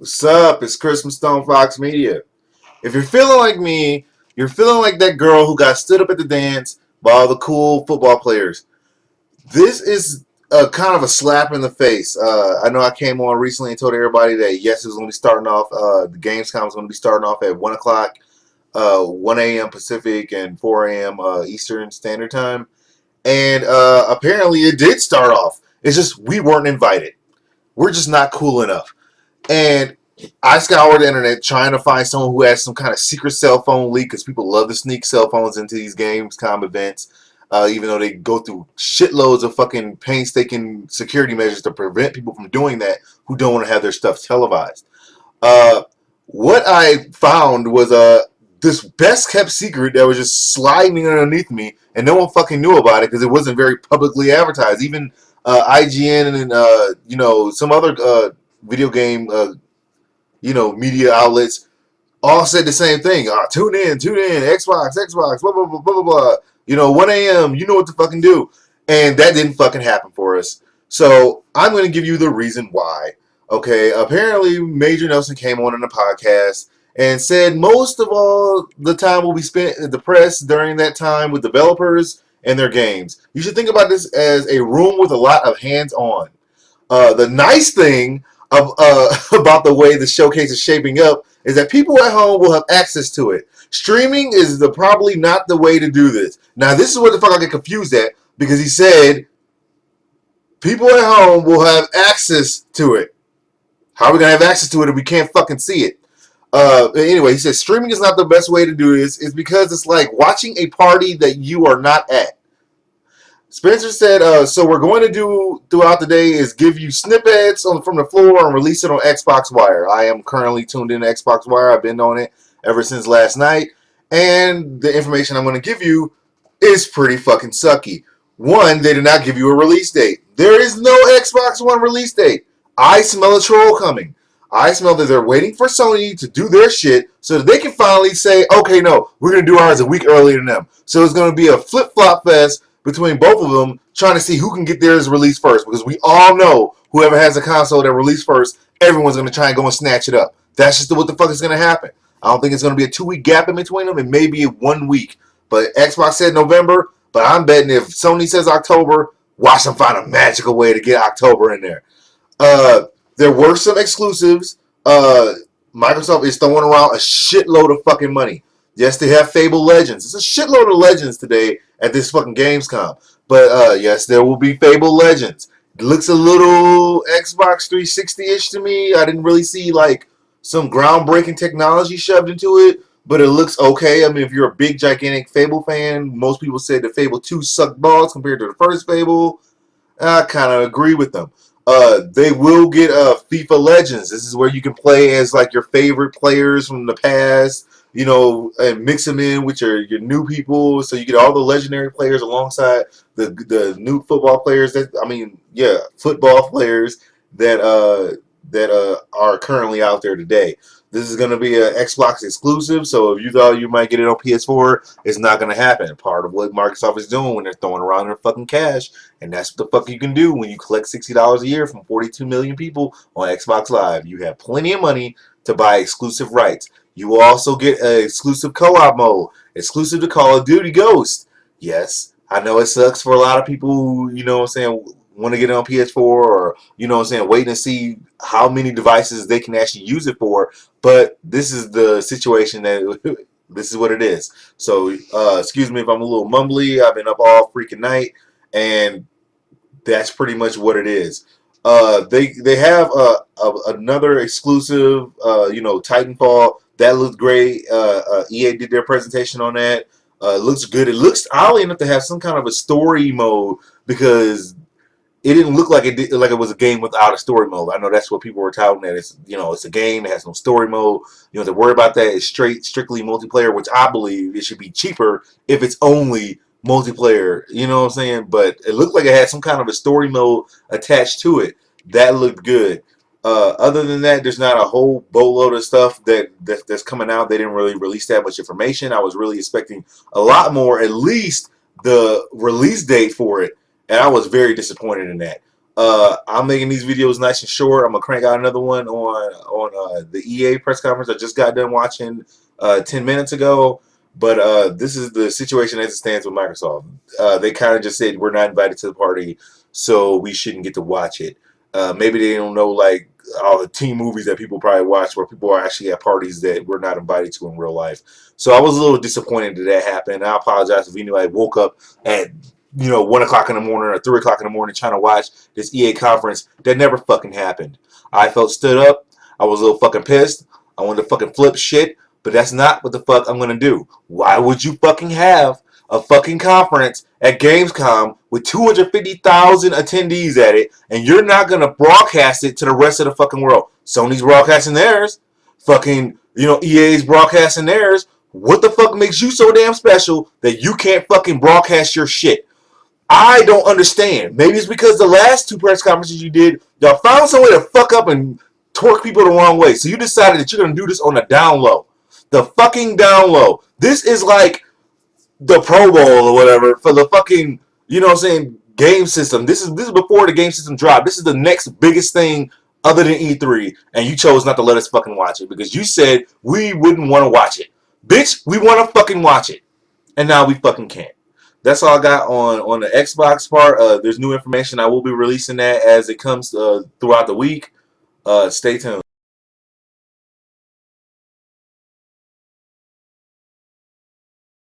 What's up? It's Chris from Stone Fox Media. If you're feeling like me, you're feeling like that girl who got stood up at the dance by all the cool football players. This is a kind of a slap in the face. I know I came on recently and told everybody that yes, it was going to be starting off. The Gamescom was going to be starting off at 1 o'clock, 1 a.m. Pacific and 4 a.m. Eastern Standard Time. And apparently it did start off. It's just we weren't invited. We're just not cool enough. And I scoured the internet trying to find someone who has some kind of secret cell phone leak because people love to sneak cell phones into these Gamescom events, even though they go through shitloads of fucking painstaking security measures to prevent people from doing that who don't want to have their stuff televised. Uh, what I found was this best kept secret that was just sliding underneath me, and no one fucking knew about it because it wasn't very publicly advertised. Even IGN and some other video game media outlets all said the same thing. Tune in, Xbox, blah blah blah blah blah blah. 1 a.m. You know what to fucking do, and that didn't fucking happen for us. So I'm going to give you the reason why. Okay, apparently Major Nelson came on in a podcast and said most of all the time will be spent at the press during that time with developers and their games. You should think about this as a room with a lot of hands-on. The nice thing about the way the showcase is shaping up is that people at home will have access to it. Streaming is probably not the way to do this. Now, this is what the fuck I get confused at because he said people at home will have access to it. How are we gonna have access to it if we can't fucking see it? Anyway, he says streaming is not the best way to do this. It's because it's like watching a party that you are not at. Spencer said, so we're going to do throughout the day is give you snippets from the floor and release it on Xbox Wire. I am currently tuned in to Xbox Wire. I've been on it ever since last night. And the information I'm going to give you is pretty fucking sucky. One, they did not give you a release date. There is no Xbox One release date. I smell a troll coming. I smell that they're waiting for Sony to do their shit so that they can finally say, okay, no, we're going to do ours a week earlier than them. So it's going to be a flip-flop fest between both of them trying to see who can get theirs released first. Because we all know whoever has a console that released first, everyone's going to try and go and snatch it up. That's just what the fuck is going to happen. I don't think it's going to be a 2-week gap in between them. It may be 1 week. But Xbox said November. But I'm betting if Sony says October, watch them find a magical way to get October in there. There were some exclusives. Microsoft is throwing around a shitload of fucking money. Yes, they have Fable Legends. It's a shitload of Legends today at this fucking Gamescom. But yes, there will be Fable Legends. It looks a little Xbox 360-ish to me. I didn't really see like some groundbreaking technology shoved into it, but it looks okay. I mean, if you're a big, gigantic Fable fan, most people said that Fable 2 sucked balls compared to the first Fable. I kind of agree with them. They will get FIFA Legends. This is where you can play as like your favorite players from the past, and mix them in with your new people. So you get all the legendary players alongside the new football players. Football players that are currently out there today. This is going to be an Xbox exclusive, so if you thought you might get it on PS4, it's not going to happen. Part of what Microsoft is doing when they're throwing around their fucking cash, and that's what the fuck you can do when you collect $60 a year from 42 million people on Xbox Live. You have plenty of money to buy exclusive rights. You will also get an exclusive co-op mode, exclusive to Call of Duty Ghost. Yes, I know it sucks for a lot of people who, want to get it on PS4 or, waiting to see how many devices they can actually use it for. But this is the situation that this is what it is. So, excuse me if I'm a little mumbly. I've been up all freaking night, and that's pretty much what it is. They have another exclusive, Titanfall. That looked great. EA did their presentation on that. It looks good. It looks oddly enough to have some kind of a story mode because it didn't look like it was a game without a story mode. I know that's what people were touting that it's a game that has no story mode. You don't have to worry about that. It's strictly multiplayer, which I believe it should be cheaper if it's only multiplayer. You know what I'm saying? But it looked like it had some kind of a story mode attached to it. That looked good. Other than that, there's not a whole boatload of stuff that's coming out. They didn't really release that much information. I was really expecting a lot more, at least the release date for it. And I was very disappointed in that. I'm making these videos nice and short. I'm gonna crank out another one on the EA press conference I just got done watching 10 minutes ago. But this is the situation as it stands with Microsoft. They kind of just said we're not invited to the party, so we shouldn't get to watch it. Maybe they don't know like all the team movies that people probably watch, where people are actually at parties that we're not invited to in real life. So I was a little disappointed that happened. I apologize if anybody woke up at 1 o'clock in the morning or 3 o'clock in the morning trying to watch this EA conference. That never fucking happened. I felt stood up. I was a little fucking pissed. I wanted to fucking flip shit, but that's not what the fuck I'm gonna do. Why would you fucking have a fucking conference at Gamescom with 250,000 attendees at it, and you're not gonna broadcast it to the rest of the fucking world? Sony's broadcasting theirs. Fucking, EA's broadcasting theirs. What the fuck makes you so damn special that you can't fucking broadcast your shit? I don't understand. Maybe it's because the last two press conferences you did, y'all found some way to fuck up and torque people the wrong way. So you decided that you're going to do this on the down low. The fucking down low. This is like the Pro Bowl or whatever for the fucking, game system. This is before the game system dropped. This is the next biggest thing other than E3, and you chose not to let us fucking watch it because you said we wouldn't want to watch it. Bitch, we want to fucking watch it. And now we fucking can't. That's all I got on the Xbox part. There's new information. I will be releasing that as it comes throughout the week. Stay tuned.